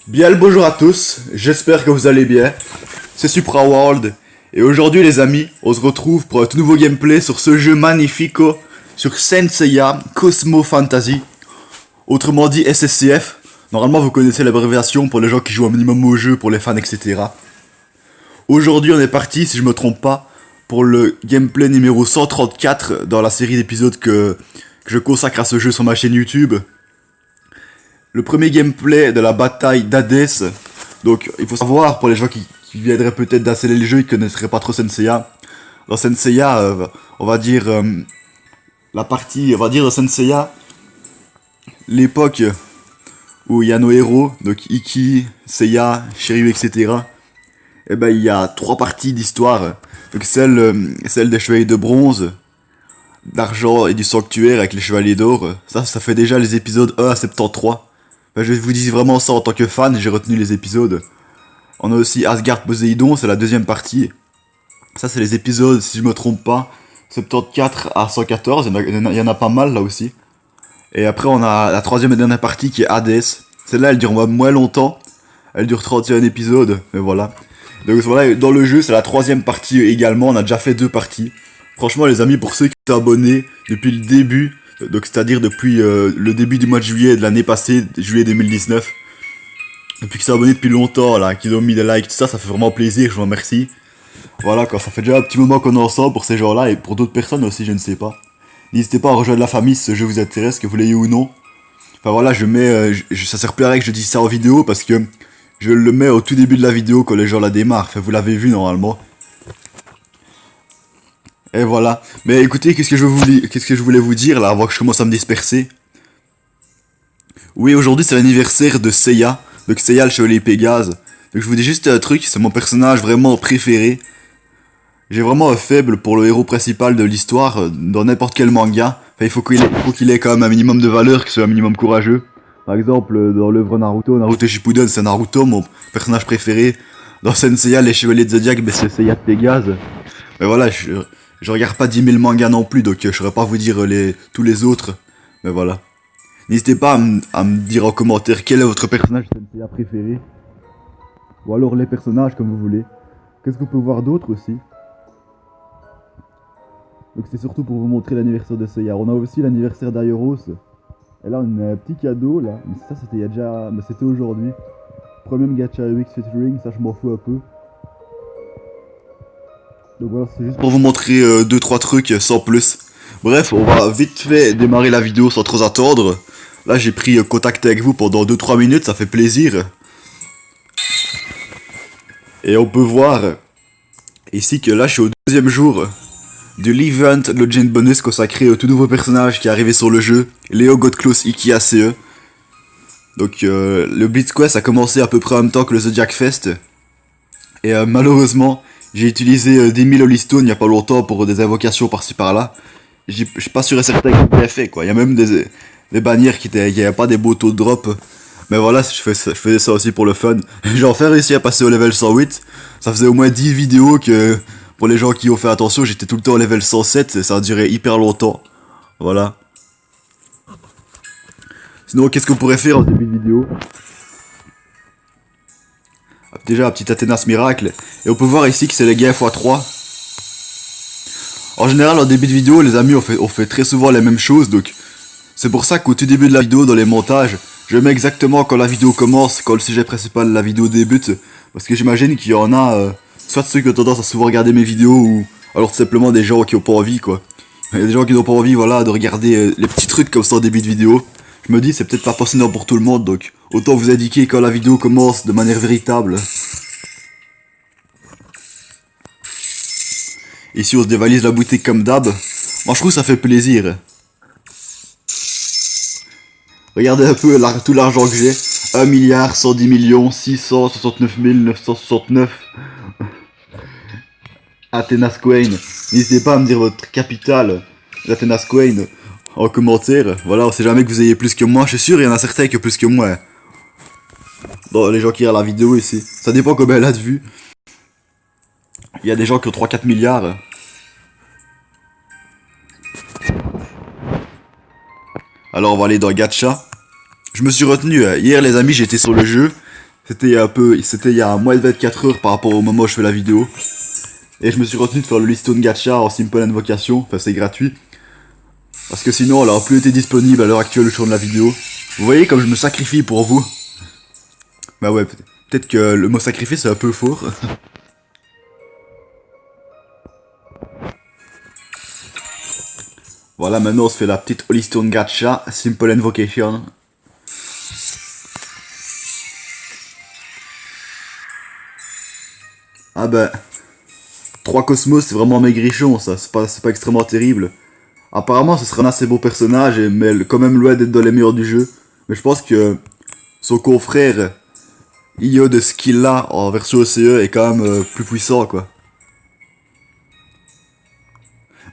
Bien le bonjour à tous, j'espère que vous allez bien. C'est Supra World. Et aujourd'hui les amis, on se retrouve pour un tout nouveau gameplay sur ce jeu magnifico, sur Saint Seiya Cosmo Fantasy. Autrement dit SSCF. Normalement vous connaissez l'abréviation pour les gens qui jouent un minimum au jeu, pour les fans, etc. Aujourd'hui on est parti, si je me trompe pas, pour le gameplay numéro 134 dans la série d'épisodes que je consacre à ce jeu sur ma chaîne YouTube. Le premier gameplay de la bataille d'Hadès. Donc il faut savoir, pour les gens qui viendraient peut-être d'installer le jeu, ils connaîtraient pas trop Senseiya. Dans Senseiya, on va dire la partie, on va dire dans Senseiya, l'époque où il y a nos héros, donc Iki, Seiya, Shiryu, etc. Et ben il y a trois parties d'histoire. Donc celle des chevaliers de bronze, d'argent et du sanctuaire avec les chevaliers d'or. Ça fait déjà les épisodes 1 à 73. Enfin, je vous dis vraiment ça en tant que fan, j'ai retenu les épisodes. On a aussi Asgard Poséidon, c'est la deuxième partie. Ça c'est les épisodes, si je me trompe pas, 74 à 114, il y en a pas mal là aussi. Et après on a la troisième et dernière partie qui est Hades. Celle-là elle dure moins longtemps, elle dure 31 épisodes, mais voilà. Donc voilà, dans le jeu c'est la troisième partie également, on a déjà fait deux parties. Franchement les amis, pour ceux qui sont abonnés depuis le début, donc c'est-à-dire depuis le début du mois de juillet de l'année passée, juillet 2019, depuis qu'ils sont abonnés depuis longtemps là, qu'ils ont mis des likes, tout ça, ça fait vraiment plaisir, je vous remercie. Voilà quoi, ça fait déjà un petit moment qu'on est ensemble pour ces gens-là et pour d'autres personnes aussi, je ne sais pas. N'hésitez pas à rejoindre la famille si ce jeu vous intéresse, que vous l'ayez ou non. Enfin voilà, je mets, ça sert plus à rien que je dise ça en vidéo parce que je le mets au tout début de la vidéo quand les gens la démarrent. Enfin vous l'avez vu normalement. Et voilà. Mais écoutez, qu'est-ce que je voulais vous dire là avant que je commence à me disperser. Oui, aujourd'hui c'est l'anniversaire de Seiya. Donc Seiya le chevalier Pégase. Donc je vous dis juste un truc, c'est mon personnage vraiment préféré. J'ai vraiment un faible pour le héros principal de l'histoire dans n'importe quel manga. Enfin, il faut qu'il ait quand même un minimum de valeur, qu'il soit un minimum courageux. Par exemple, dans l'œuvre Naruto Shippuden, c'est Naruto, mon personnage préféré. Dans Senseiya, les chevaliers de Zodiac, ben, c'est Seiya de Pégase. Mais voilà, je regarde pas 10 000 mangas non plus, donc je saurais pas vous dire tous les autres. Mais voilà. N'hésitez pas à me dire en commentaire quel est votre personnage Senseiya préféré. Ou alors les personnages, comme vous voulez. Qu'est-ce qu'on peut voir d'autre aussi? Donc c'est surtout pour vous montrer l'anniversaire de Seiya. On a aussi l'anniversaire d'Aioros. Et là on a un petit cadeau là. Mais ça c'était il y a déjà... Mais c'était aujourd'hui. Premier gacha UX featuring, ça je m'en fous un peu. Donc voilà, c'est juste pour vous montrer 2-3 trucs sans plus. Bref, on va vite fait démarrer la vidéo sans trop attendre. Là j'ai pris contact avec vous pendant 2-3 minutes, ça fait plaisir. Et on peut voir ici que là je suis au deuxième jour de l'event Legend Bonus consacré au tout nouveau personnage qui est arrivé sur le jeu, Léo Godclose Iki ACE. Donc le Blitz Quest a commencé à peu près en même temps que le Zodiac Fest. Et malheureusement, j'ai utilisé 10 000 Holy Stone il y a pas longtemps pour des invocations par-ci par-là. Je suis pas sûr et certain que c'est bien fait quoi. Il y a même des bannières qui n'avaient pas des beaux taux de drop. Mais voilà, je faisais ça aussi pour le fun. J'ai enfin réussi à passer au level 108. Ça faisait au moins 10 vidéos que... Pour les gens qui ont fait attention, j'étais tout le temps au level 107 et ça a duré hyper longtemps. Voilà. Sinon, qu'est-ce qu'on pourrait faire en début de vidéo? Déjà, un petit Athénas miracle. Et on peut voir ici que c'est les gains x3. En général, en début de vidéo, les amis, on fait très souvent les mêmes choses. Donc, c'est pour ça qu'au tout début de la vidéo, dans les montages, je mets exactement quand la vidéo commence, quand le sujet principal de la vidéo débute. Parce que j'imagine qu'il y en a... soit ceux qui ont tendance à souvent regarder mes vidéos, ou alors tout simplement des gens qui ont pas envie quoi. Il y a des gens qui n'ont pas envie voilà, de regarder les petits trucs comme ça en début de vidéo. Je me dis c'est peut-être pas passionnant pour tout le monde, donc autant vous indiquer quand la vidéo commence de manière véritable. Ici on se dévalise la boutique comme d'hab. Moi je trouve que ça fait plaisir. Regardez un peu tout l'argent que j'ai. 1 milliard 110 millions 669 969 Athénas Coin. N'hésitez pas à me dire votre capitale d'Athénas Coin en commentaire. Voilà, on sait jamais que vous ayez plus que moi. Je suis sûr, il y en a certains qui ont plus que moi. Bon, les gens qui regardent la vidéo ici. Ça dépend combien elle a de vues. Il y a des gens qui ont 3-4 milliards. Alors on va aller dans Gacha. Je me suis retenu. Hier les amis, j'étais sur le jeu. c'était il y a moins de 24 heures par rapport au moment où je fais la vidéo. Et je me suis retenu de faire le Listone Gacha en Simple Invocation, enfin c'est gratuit. Parce que sinon elle aurait plus été disponible à l'heure actuelle où je tourne la vidéo. Vous voyez comme je me sacrifie pour vous. Bah ouais, peut-être que le mot sacrifice c'est un peu fort. Voilà, maintenant on se fait la petite Holystone Gacha, Simple Invocation. Ah bah, 3 Cosmos c'est vraiment maigrichon ça, c'est pas extrêmement terrible. Apparemment ce serait un assez beau personnage, mais quand même loin d'être dans les meilleurs du jeu. Mais je pense que son confrère, IO de skill là, en version OCE, est quand même plus puissant quoi.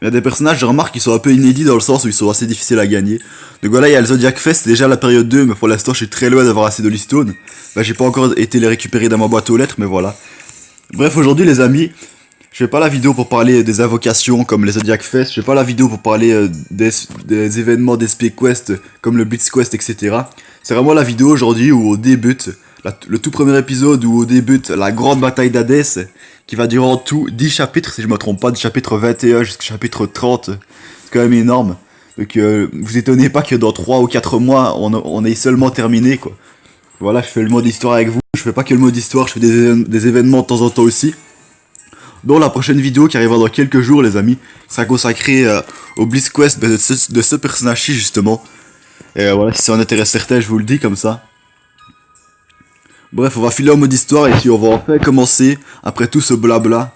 Il y a des personnages, je remarque, qui sont un peu inédits dans le sens où ils sont assez difficiles à gagner. Donc voilà, il y a le Zodiac Fest, c'est déjà la période 2, mais pour l'instant je suis très loin d'avoir assez de Holystone. Bah j'ai pas encore été les récupérer dans ma boîte aux lettres, mais voilà. Bref, aujourd'hui les amis, je fais pas la vidéo pour parler des invocations comme les Zodiac Fest, je fais pas la vidéo pour parler des événements d'SP Quest comme le Blitz Quest, etc. C'est vraiment la vidéo aujourd'hui où on débute, le tout premier épisode où on débute la grande bataille d'Hadès, qui va durer en tout 10 chapitres, si je me trompe pas, du chapitre 21 jusqu'au chapitre 30, c'est quand même énorme. Donc vous étonnez pas que dans 3 ou 4 mois, on ait seulement terminé, quoi. Voilà, je fais le mode histoire avec vous, je fais pas que le mode histoire, je fais des événements de temps en temps aussi. Dont la prochaine vidéo qui arrivera dans quelques jours, les amis, sera consacrée au Blitz Quest de ce personnage-ci, justement. Et voilà, si ça en intéresse certains, je vous le dis comme ça. Bref, on va filer en mode histoire et puis on va enfin commencer, après tout ce blabla,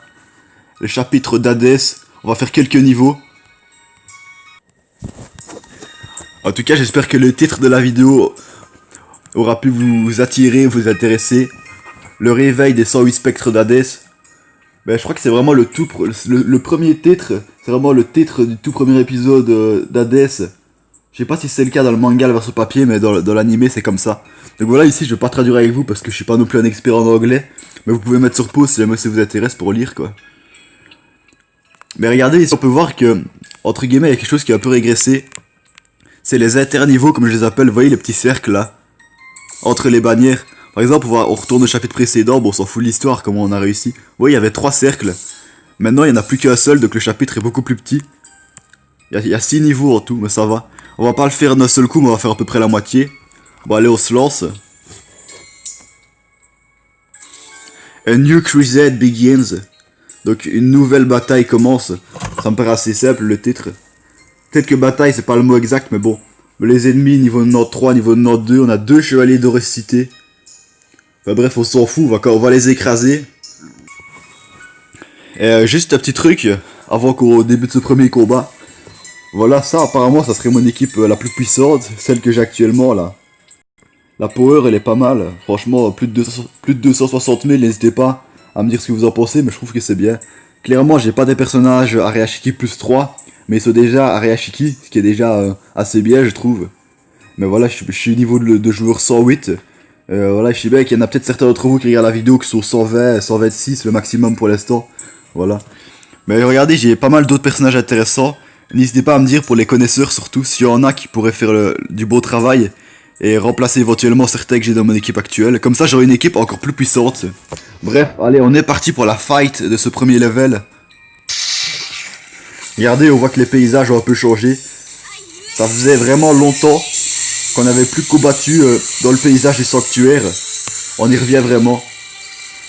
le chapitre d'Hadès. On va faire quelques niveaux. En tout cas, j'espère que le titre de la vidéo aura pu vous attirer, vous intéresser. Le réveil des 108 spectres d'Hadès. Ben, je crois que c'est vraiment le premier titre, c'est vraiment le titre du tout premier épisode d'Hadès. Je sais pas si c'est le cas dans le manga, la version papier, mais dans l'animé c'est comme ça. Donc voilà, ici je vais pas traduire avec vous parce que je suis pas non plus un expert en anglais. Mais vous pouvez mettre sur pause si jamais ça vous intéresse pour lire quoi. Mais regardez, ici on peut voir que, entre guillemets, il y a quelque chose qui a un peu régressé. C'est les interniveaux comme je les appelle, vous voyez les petits cercles là, entre les bannières. Par exemple, on retourne au chapitre précédent, bon on s'en fout de l'histoire, comment on a réussi. Vous voyez, il y avait 3 cercles. Maintenant il n'y en a plus qu'un seul, donc le chapitre est beaucoup plus petit. Il y a 6 niveaux en tout, mais ça va. On va pas le faire d'un seul coup, mais on va faire à peu près la moitié. Bon allez, on se lance. A new crusade begins. Donc une nouvelle bataille commence. Ça me paraît assez simple le titre. Peut-être que bataille c'est pas le mot exact, mais bon. Les ennemis niveau 93, niveau 92, on a 2 chevaliers d'Oricité. Enfin bref, on s'en fout, on va les écraser. Et juste un petit truc, avant qu'on débute ce premier combat. Voilà, ça apparemment ça serait mon équipe la plus puissante, celle que j'ai actuellement là. La power elle est pas mal, franchement plus de 260 000, n'hésitez pas à me dire ce que vous en pensez, mais je trouve que c'est bien. Clairement j'ai pas des personnages Areashiki plus 3, mais ils sont déjà Areashiki, ce qui est déjà assez bien je trouve. Mais voilà, je suis niveau de joueur 108. Voilà, je sais bien qu'il y en a peut-être certains d'entre vous qui regardent la vidéo qui sont 120, 126 le maximum pour l'instant. Voilà. Mais regardez, j'ai pas mal d'autres personnages intéressants. N'hésitez pas à me dire pour les connaisseurs surtout s'il y en a qui pourraient faire du beau travail et remplacer éventuellement certains que j'ai dans mon équipe actuelle. Comme ça j'aurai une équipe encore plus puissante. Bref, allez on est parti pour la fight de ce premier level. Regardez, on voit que les paysages ont un peu changé. Ça faisait vraiment longtemps qu'on n'avait plus combattu dans le paysage du sanctuaire. On y revient vraiment.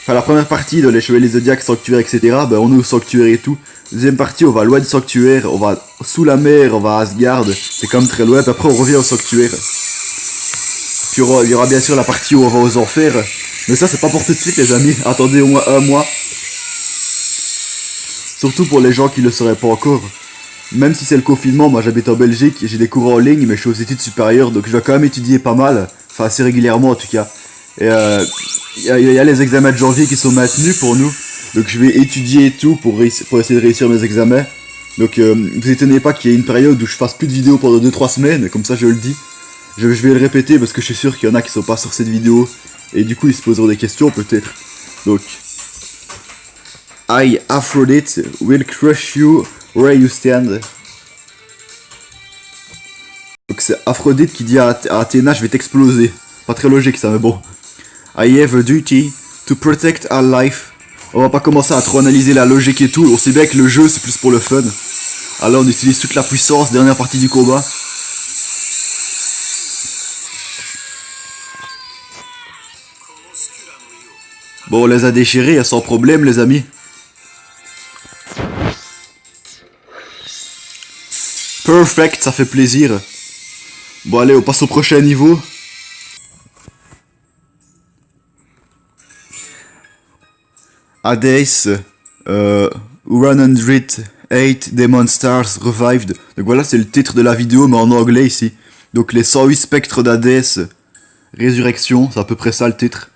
Enfin la première partie de les chevaliers zodiaques, sanctuaire, etc. Ben on est au sanctuaire et tout. Deuxième partie, on va loin du sanctuaire, on va sous la mer, on va à Asgard, c'est quand même très loin, puis après on revient au sanctuaire. Puis il y aura bien sûr la partie où on va aux enfers, mais ça c'est pas pour tout de suite les amis, attendez au moins un mois. Surtout pour les gens qui le sauraient pas encore. Même si c'est le confinement, moi j'habite en Belgique, j'ai des cours en ligne, mais je suis aux études supérieures, donc je dois quand même étudier pas mal, enfin assez régulièrement en tout cas. Et il y a les examens de janvier qui sont maintenus pour nous. Donc je vais étudier et tout pour essayer de réussir mes examens. Donc vous étonnez pas qu'il y ait une période où je fasse plus de vidéos pendant 2-3 semaines, comme ça je le dis. Je vais le répéter parce que je suis sûr qu'il y en a qui sont pas sur cette vidéo. Et du coup ils se poseront des questions peut-être. Donc I, Aphrodite, will crush you where you stand. Donc c'est Aphrodite qui dit à Athéna je vais t'exploser. Pas très logique ça mais bon. I have a duty to protect our life. On va pas commencer à trop analyser la logique et tout. On sait bien que le jeu c'est plus pour le fun. Alors on utilise toute la puissance, dernière partie du combat. Bon, on les a déchirés sans problème, les amis. Perfect, ça fait plaisir. Bon, allez, on passe au prochain niveau. Hades, 108 Demon Stars Revived. Donc voilà, c'est le titre de la vidéo, mais en anglais ici. Donc les 108 spectres d'Hadès, Résurrection, c'est à peu près ça le titre.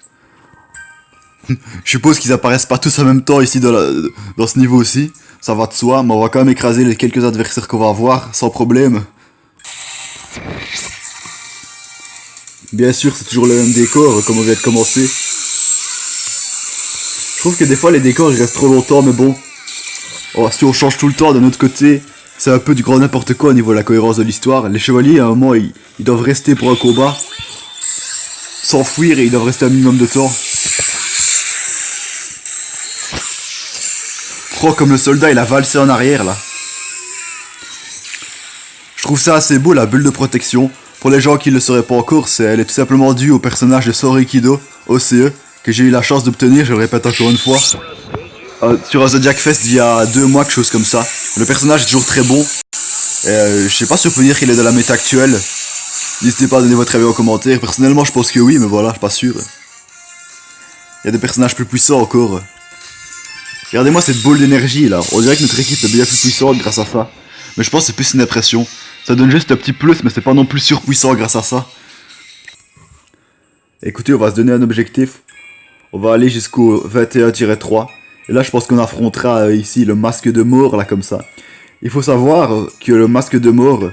Je suppose qu'ils apparaissent pas tous en même temps ici dans ce niveau aussi. Ça va de soi, mais on va quand même écraser les quelques adversaires qu'on va avoir, sans problème. Bien sûr, c'est toujours le même décor, comme on vient de commencer. Je trouve que des fois les décors ils restent trop longtemps, mais bon. Oh, si on change tout le temps d'un autre côté, c'est un peu du grand n'importe quoi au niveau de la cohérence de l'histoire. Les chevaliers, à un moment, ils doivent rester pour un combat. S'enfuir et ils doivent rester un minimum de temps. Oh, comme le soldat il a valsé en arrière là. Je trouve ça assez beau la bulle de protection. Pour les gens qui ne le sauraient pas encore, elle est tout simplement due au personnage de Sorikido, OCE, que j'ai eu la chance d'obtenir, je le répète encore une fois. Sur un Zodiac Fest il y a 2 mois, quelque chose comme ça. Le personnage est toujours très bon. Je sais pas si on peut dire qu'il est de la méta actuelle. N'hésitez pas à donner votre avis en commentaire. Personnellement je pense que oui, mais voilà, je suis pas sûr. Il y a des personnages plus puissants encore. Regardez-moi cette boule d'énergie là, on dirait que notre équipe est bien plus puissante grâce à ça. Mais je pense que c'est plus une impression. Ça donne juste un petit plus, mais c'est pas non plus surpuissant grâce à ça. Écoutez, on va se donner un objectif. On va aller jusqu'au 21-3. Et là je pense qu'on affrontera ici le masque de mort là comme ça. Il faut savoir que le masque de mort,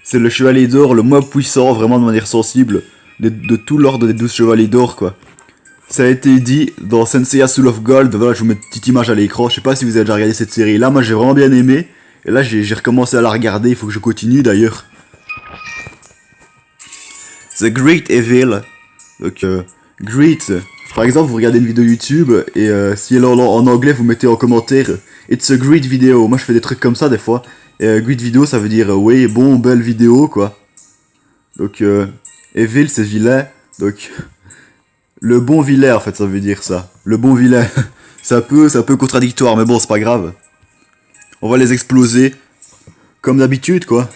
c'est le chevalier d'or le moins puissant, vraiment de manière sensible, de tout l'ordre des 12 chevaliers d'or quoi. Ça a été dit dans Senseiya Soul of Gold, voilà je vous mets une petite image à l'écran, je sais pas si vous avez déjà regardé cette série là, moi j'ai vraiment bien aimé, et là j'ai recommencé à la regarder, il faut que je continue d'ailleurs. The Great Evil, donc Great, par exemple vous regardez une vidéo YouTube, et si elle est en anglais vous mettez en commentaire It's a great video, moi je fais des trucs comme ça des fois, et great video ça veut dire oui bon belle vidéo quoi. Donc Evil c'est vilain, donc... Le bon vilain en fait ça veut dire ça. Le bon vilain. C'est un peu contradictoire mais bon c'est pas grave. On va les exploser. Comme d'habitude quoi.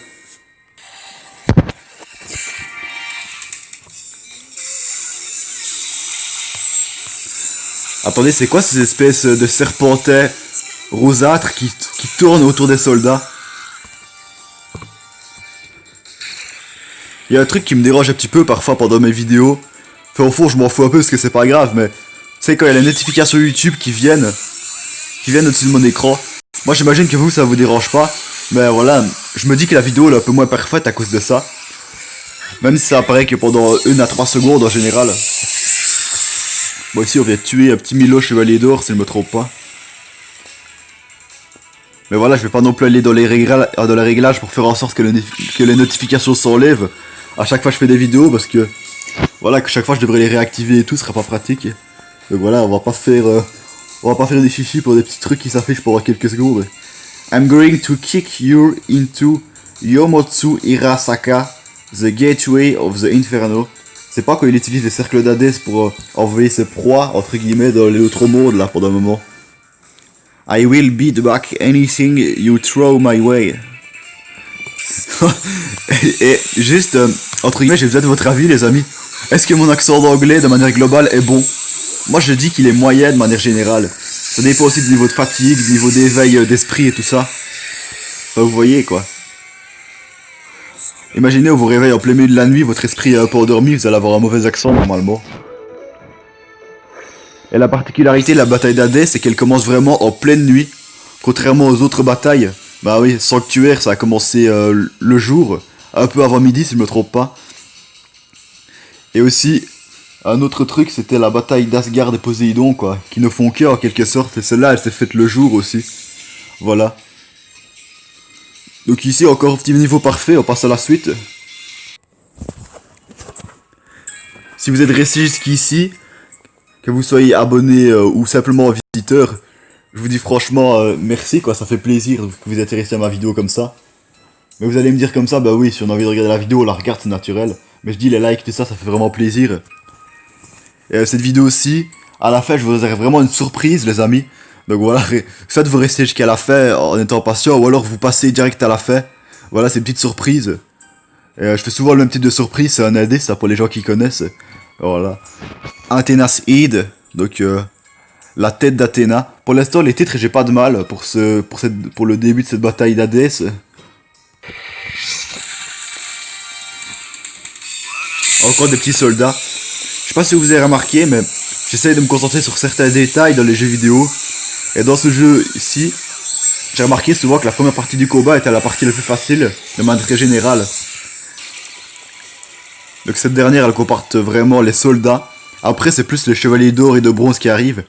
Attendez c'est quoi ces espèces de serpentins rosâtres qui tournent autour des soldats? Il y a un truc qui me dérange un petit peu parfois pendant mes vidéos. Enfin, au fond, je m'en fous un peu parce que c'est pas grave, mais... C'est quand il y a les notifications YouTube qui viennent au-dessus de mon écran. Moi, j'imagine que vous, ça vous dérange pas. Mais voilà, je me dis que la vidéo est un peu moins parfaite à cause de ça. Même si ça apparaît que pendant 1 à 3 secondes en général. Bon, ici, on vient de tuer un petit Milo Chevalier d'Or, si je me trompe pas. Mais voilà, je vais pas non plus aller dans les réglages pour faire en sorte que les notifications s'enlèvent à chaque fois que je fais des vidéos, parce que... Voilà, que chaque fois je devrais les réactiver et tout, ce serait pas pratique. Donc voilà, on va pas faire des chichis pour des petits trucs qui s'affichent pendant quelques secondes. I'm going to kick you into Yomotsu Hirasaka, the gateway of the Inferno. C'est pas quand il utilise les cercles d'Hadès pour envoyer ses proies, entre guillemets, dans les autres mondes là, pendant un moment. I will beat back anything you throw my way. et juste, entre guillemets, j'ai besoin de votre avis les amis. Est-ce que mon accent d'anglais de manière globale est bon? Moi je dis qu'il est moyen de manière générale. Ça dépend aussi du niveau de fatigue, du niveau d'éveil d'esprit et tout ça. Enfin, vous voyez quoi. Imaginez on vous réveille en plein milieu de la nuit, votre esprit est un peu endormi, vous allez avoir un mauvais accent normalement. Et la particularité de la bataille d'Hadès, c'est qu'elle commence vraiment en pleine nuit. Contrairement aux autres batailles. Bah oui, Sanctuaire ça a commencé le jour, un peu avant midi si je me trompe pas. Et aussi, un autre truc, c'était la bataille d'Asgard et Poséidon, quoi, qui ne font qu'un en quelque sorte, et celle-là, elle s'est faite le jour aussi. Voilà. Donc ici, encore un petit niveau parfait, on passe à la suite. Si vous êtes resté jusqu'ici, que vous soyez abonné ou simplement visiteur, je vous dis franchement merci quoi, ça fait plaisir que vous intéressiez à ma vidéo comme ça. Mais vous allez me dire comme ça, bah oui, si on a envie de regarder la vidéo, on la regarde, c'est naturel. Mais je dis les likes, tout ça, ça fait vraiment plaisir. Et cette vidéo aussi, à la fin, je vous réserve vraiment une surprise, les amis. Donc voilà, soit vous restez jusqu'à la fin en étant patient, ou alors vous passez direct à la fin. Voilà, c'est une petite surprise. Je fais souvent le même type de surprise, c'est un indice, ça pour les gens qui connaissent. Voilà. Athéna's Id, donc la tête d'Athéna. Pour l'instant, les titres, j'ai pas de mal pour le début de cette bataille d'Hadès. Encore des petits soldats. Je sais pas si vous avez remarqué, mais j'essaie de me concentrer sur certains détails dans les jeux vidéo. Et dans ce jeu ici, j'ai remarqué souvent que la première partie du combat était la partie la plus facile, de manière très générale. Donc cette dernière, elle comporte vraiment les soldats. Après, c'est plus les chevaliers d'or et de bronze qui arrivent.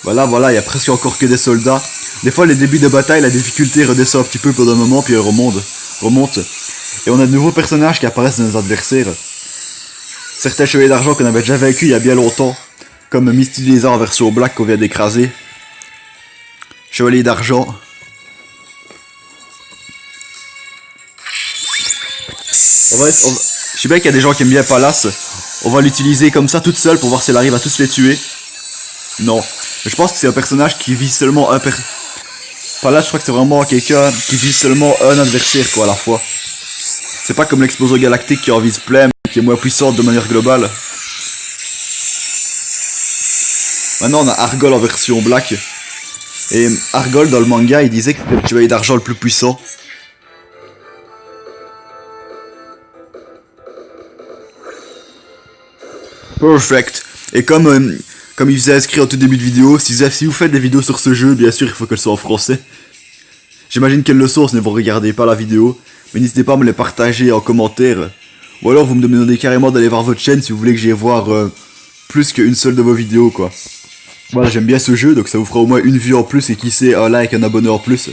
Voilà, il y a presque encore que des soldats. Des fois, les débuts de bataille, la difficulté redescend un petit peu pendant un moment, puis elle remonte. Et on a de nouveaux personnages qui apparaissent dans nos adversaires. Certains chevaliers d'argent qu'on avait déjà vaincus il y a bien longtemps, comme Misty Lézard en version black qu'on vient d'écraser. Chevalier d'argent. Je sais bien qu'il y a des gens qui aiment bien Pallas. On va l'utiliser comme ça toute seule pour voir si elle arrive à tous les tuer. Non. Mais je pense que c'est un personnage qui vise seulement un Pallas, je crois que c'est vraiment quelqu'un qui vise seulement un adversaire quoi à la fois. C'est pas comme l'explosion galactique qui en vise plein, mais qui est moins puissante de manière globale. Maintenant on a Argol en version black. Et Argol dans le manga il disait que c'était le chevalier d'argent le plus puissant. Perfect. Et comme il faisait inscrit en tout début de vidéo, si vous faites des vidéos sur ce jeu, bien sûr il faut qu'elles soient en français. J'imagine qu'elles le sont si vous ne regardez pas la vidéo. Mais n'hésitez pas à me les partager en commentaire. Ou alors vous me demandez carrément d'aller voir votre chaîne si vous voulez que j'aille voir plus qu'une seule de vos vidéos quoi. Voilà, j'aime bien ce jeu, donc ça vous fera au moins une vue en plus et qui sait un like, un abonné en plus.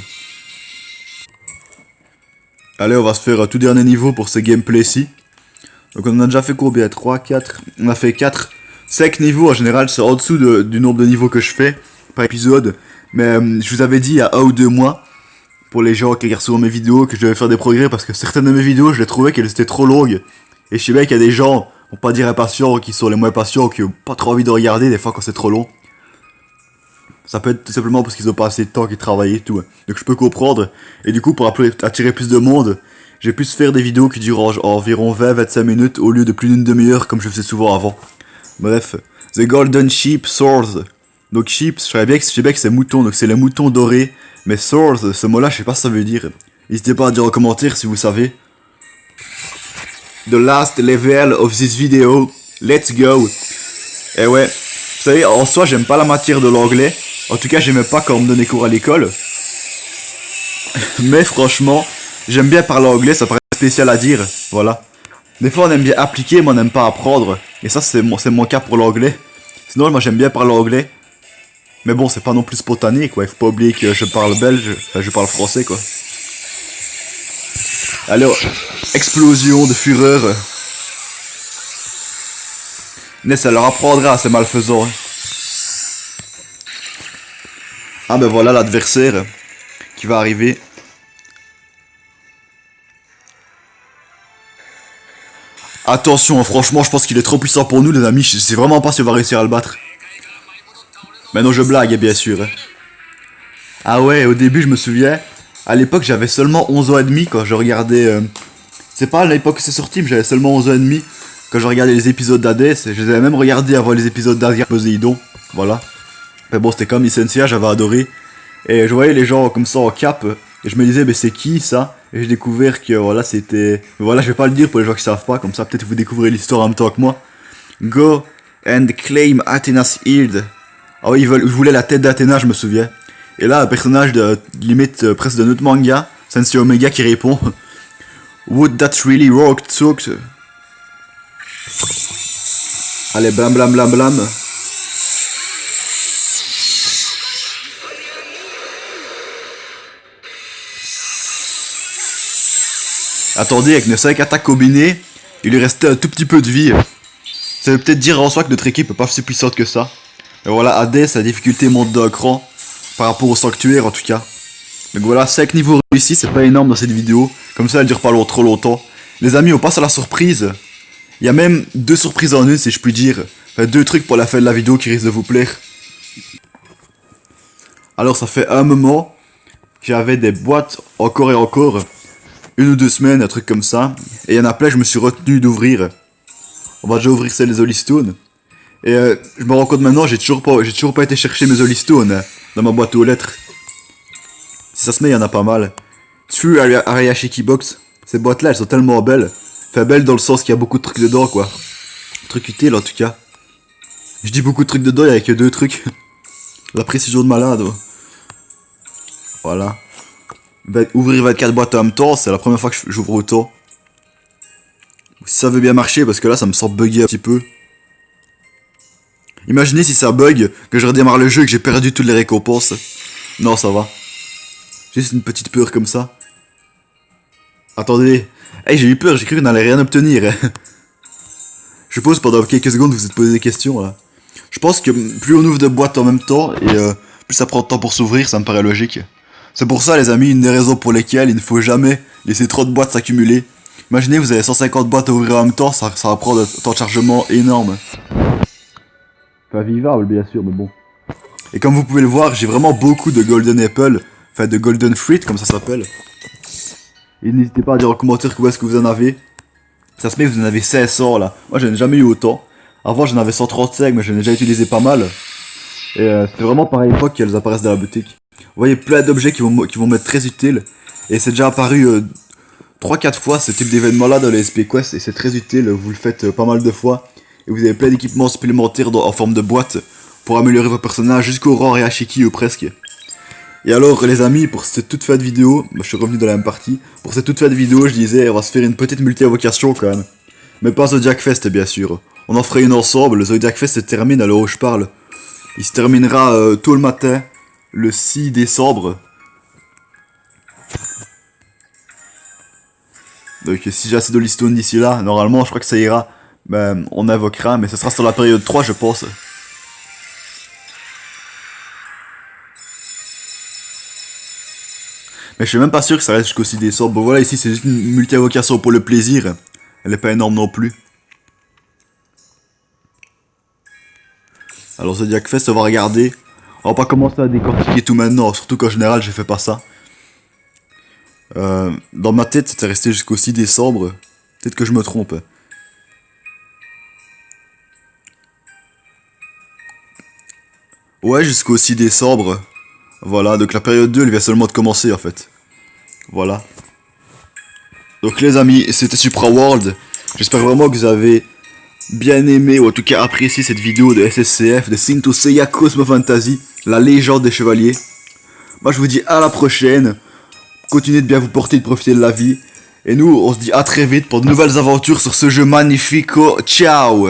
Allez, on va se faire un tout dernier niveau pour ce gameplay-ci. Donc on en a déjà fait combien? 3, 4, on a fait 4, 5 niveaux en général, c'est en dessous du nombre de niveaux que je fais par épisode. Mais je vous avais dit il y a 1 ou 2 mois, pour les gens qui regardent souvent mes vidéos, que je devais faire des progrès parce que certaines de mes vidéos, je les trouvais qu'elles étaient trop longues. Et je sais bien qu'il y a des gens, on va pas dire impatients, qui sont les moins patients, qui ont pas trop envie de regarder des fois quand c'est trop long. Ça peut être tout simplement parce qu'ils ont pas assez de temps, qu'ils travaillent et tout. Donc je peux comprendre. Et du coup, pour attirer plus de monde, j'ai pu faire des vidéos qui durent environ 20-25 minutes au lieu de plus d'une demi-heure comme je faisais souvent avant. Bref, The Golden Sheep Source. Donc sheep, je sais bien que c'est mouton, donc c'est les moutons dorés. Mais source, ce mot-là, je sais pas ce que ça veut dire. N'hésitez pas à dire en commentaire si vous savez. The last level of this video. Let's go. Et ouais, vous savez, en soi, j'aime pas la matière de l'anglais. En tout cas, j'aimais pas quand on me donnait cours à l'école. Mais franchement, j'aime bien parler anglais, ça paraît spécial à dire. Voilà. Des fois, on aime bien appliquer, mais on n'aime pas apprendre. Et ça, c'est mon cas pour l'anglais. Sinon, moi, j'aime bien parler anglais. Mais bon, c'est pas non plus spontané, quoi. Il faut pas oublier que je parle belge, enfin, je parle français, quoi. Alors, explosion de fureur. Mais ça leur apprendra, ces malfaisants. Ah ben voilà l'adversaire qui va arriver. Attention, franchement, je pense qu'il est trop puissant pour nous, les amis. Je sais vraiment pas si on va réussir à le battre. Mais non, je blague, bien sûr. Ah ouais, au début, je me souviens, à l'époque, j'avais seulement 11 ans et demi quand je regardais... C'est pas à l'époque que c'est sorti, mais j'avais seulement 11 ans et demi quand je regardais les épisodes d'Hadès. Je les avais même regardés avant les épisodes d'Asia Poséidon. Voilà. Mais bon, c'était comme Essentia, j'avais adoré. Et je voyais les gens comme ça en cap, et je me disais, mais c'est qui ça? Et j'ai découvert que voilà, c'était... Voilà, je vais pas le dire pour les gens qui savent pas, comme ça peut-être vous découvrez l'histoire en même temps que moi. Go and claim Athena's Hild. Ah oui, je voulais la tête d'Athéna, je me souviens. Et là, un personnage de limite presque d'un autre manga, Sensei Omega qui répond Would that really work, Tsukt? Allez, blam blam blam blam. Attendez, avec nos 5 attaques combinées, Il lui restait un tout petit peu de vie. Ça veut peut-être dire en soi que notre équipe est pas si puissante que ça. Mais voilà, Hades, la difficulté monte d'un cran. Par rapport au sanctuaire en tout cas. Donc voilà, 5 niveaux réussis, c'est pas énorme dans cette vidéo. Comme ça, elle dure pas trop longtemps. Les amis, on passe à la surprise. Il y a même 2 surprises en une, si je puis dire. Enfin, 2 trucs pour la fin de la vidéo qui risquent de vous plaire. Alors, ça fait un moment que j'avais des boîtes encore et encore. 1 ou 2 semaines, un truc comme ça. Et il y en a plein, je me suis retenu d'ouvrir. On va déjà ouvrir celle des Holy Stone. Et je me rends compte maintenant, j'ai toujours pas été chercher mes Holy Stone dans ma boîte aux lettres. Si ça se met, il y en a pas mal. Sur Ariashiki Box, ces boîtes-là, elles sont tellement belles. Enfin, belles dans le sens qu'il y a beaucoup de trucs dedans, quoi. Trucs utiles, en tout cas. Je dis beaucoup de trucs dedans, il y a que 2 trucs. La précision de malade. Oh. Voilà. Ouvrir 24 boîtes en même temps, c'est la première fois que j'ouvre autant. Si ça veut bien marcher, parce que là, ça me sent bugger un petit peu. Imaginez si ça bug, que je redémarre le jeu et que j'ai perdu toutes les récompenses. Non, ça va. Juste une petite peur comme ça. Attendez. Hey, j'ai eu peur, j'ai cru qu'on n'allait rien obtenir. Je suppose pendant quelques secondes vous vous êtes posé des questions là. Je pense que plus on ouvre de boîtes en même temps et plus ça prend de temps pour s'ouvrir, ça me paraît logique. C'est pour ça les amis, une des raisons pour lesquelles il ne faut jamais laisser trop de boîtes s'accumuler. Imaginez vous avez 150 boîtes à ouvrir en même temps, ça va prendre un temps de chargement énorme. Pas vivable bien sûr, mais bon. Et comme vous pouvez le voir, j'ai vraiment beaucoup de Golden Apple, enfin de Golden Fruit comme ça s'appelle. Et n'hésitez pas à dire en commentaire où est-ce que vous en avez. Ça se met vous en avez 500 là. Moi j'en ai jamais eu autant. Avant j'en avais 135 mais j'en ai déjà utilisé pas mal. Et c'est vraiment par époque qu'elles apparaissent dans la boutique. Vous voyez plein d'objets qui vont m'être très utiles. Et c'est déjà apparu 3-4 fois ce type d'événement là dans les SP Quest. Et c'est très utile, vous le faites pas mal de fois. Et vous avez plein d'équipements supplémentaires en forme de boîte pour améliorer vos personnages jusqu'au rang Reashiki ou presque. Et alors les amis, pour cette toute fin de vidéo, je suis revenu dans la même partie. Pour cette toute fin de vidéo, je disais, on va se faire une petite multi-invocation quand même. Mais pas Zodiac Fest bien sûr. On en ferait une ensemble, le Zodiac Fest se termine à l'heure où je parle. Il se terminera tôt le matin, le 6 décembre. Donc si j'ai assez de Stone d'ici là, normalement je crois que ça ira. Ben, on invoquera, mais ce sera sur la période 3 je pense. Mais je suis même pas sûr que ça reste jusqu'au 6 décembre. Bon voilà, ici c'est juste une multi-invocation pour le plaisir. Elle est pas énorme non plus. Alors Zodiac Fest, on va regarder. On va pas commencer à décortiquer tout maintenant, surtout qu'en général je fais pas ça. Dans ma tête c'était resté jusqu'au 6 décembre. Peut-être que je me trompe. Ouais, jusqu'au 6 décembre. Voilà, donc la période 2 elle vient seulement de commencer en fait. Voilà. Donc les amis, c'était Supra World. J'espère vraiment que vous avez bien aimé ou en tout cas apprécié cette vidéo de SSCF, de Saint Seiya Cosmo Fantasy, la légende des chevaliers. Moi je vous dis à la prochaine. Continuez de bien vous porter et de profiter de la vie. Et nous, on se dit à très vite pour de nouvelles aventures sur ce jeu magnifique. Ciao!